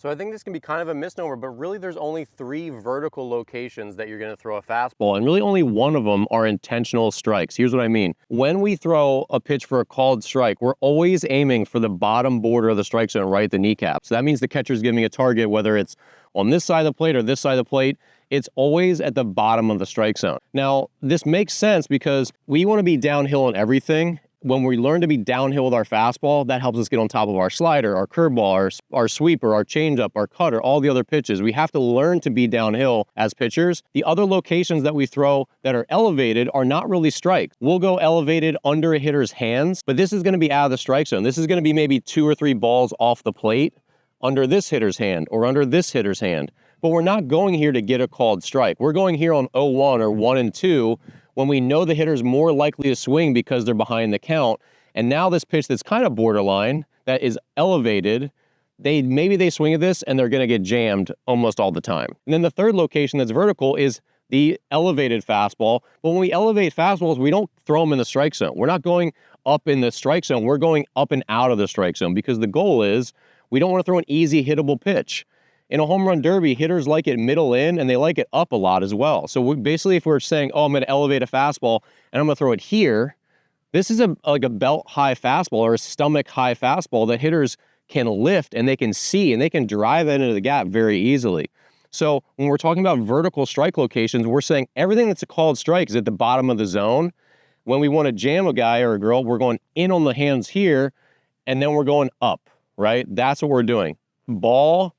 So I think this can be kind of a misnomer, but really there's only 3 vertical locations that you're going to throw a fastball, and really only one of them are intentional strikes. Here's what I mean. When we throw a pitch for a called strike, we're always aiming for the bottom border of the strike zone, right at the kneecap. So that means the catcher's giving a target, whether it's on this side of the plate or this side of the plate, it's always at the bottom of the strike zone. Now, this makes sense because we want to be downhill in everything. When we learn to be downhill with our fastball, that helps us get on top of our slider, our curveball, our sweeper, our changeup, our cutter, all the other pitches. We have to learn to be downhill as pitchers. The other locations that we throw that are elevated are not really strikes. We'll go elevated under a hitter's hands, but this is going to be out of the strike zone. This is going to be maybe 2 or 3 balls off the plate under this hitter's hand or under this hitter's hand. But we're not going here to get a called strike. We're going here on 0-1 or 1-2 when we know the hitter's more likely to swing because they're behind the count. And now this pitch that's kind of borderline, that is elevated, maybe they swing at this and they're going to get jammed almost all the time. And then the third location that's vertical is the elevated fastball. But when we elevate fastballs, we don't throw them in the strike zone. We're not going up in the strike zone. We're going up and out of the strike zone because the goal is we don't want to throw an easy hittable pitch. In a home run derby, hitters like it middle in and they like it up a lot as well. So basically, if we're saying, oh, I'm going to elevate a fastball and I'm going to throw it here, this is like a belt high fastball or a stomach high fastball that hitters can lift and they can see and they can drive that into the gap very easily. So when we're talking about vertical strike locations, we're saying everything that's a called strike is at the bottom of the zone. When we want to jam a guy or a girl, we're going in on the hands here and then we're going up, right? That's what we're doing. Ball,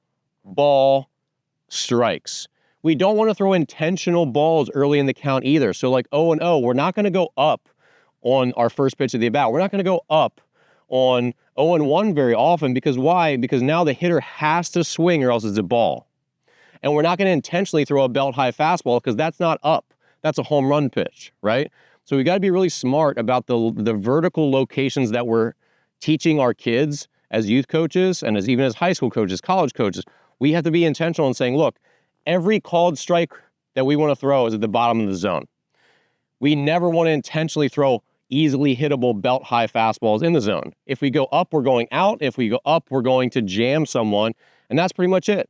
strikes. We don't want to throw intentional balls early in the count either. So like 0-0, we're not going to go up on our first pitch of the at-bat. We're not going to go up on 0-1 very often because why? Because now the hitter has to swing or else it's a ball. And we're not going to intentionally throw a belt high fastball because that's not up. That's a home run pitch, right? So we got to be really smart about the vertical locations that we're teaching our kids as youth coaches and even as high school coaches, college coaches. We have to be intentional in saying, look, every called strike that we want to throw is at the bottom of the zone. We never want to intentionally throw easily hittable belt high fastballs in the zone. If we go up, we're going out. If we go up, we're going to jam someone. And that's pretty much it.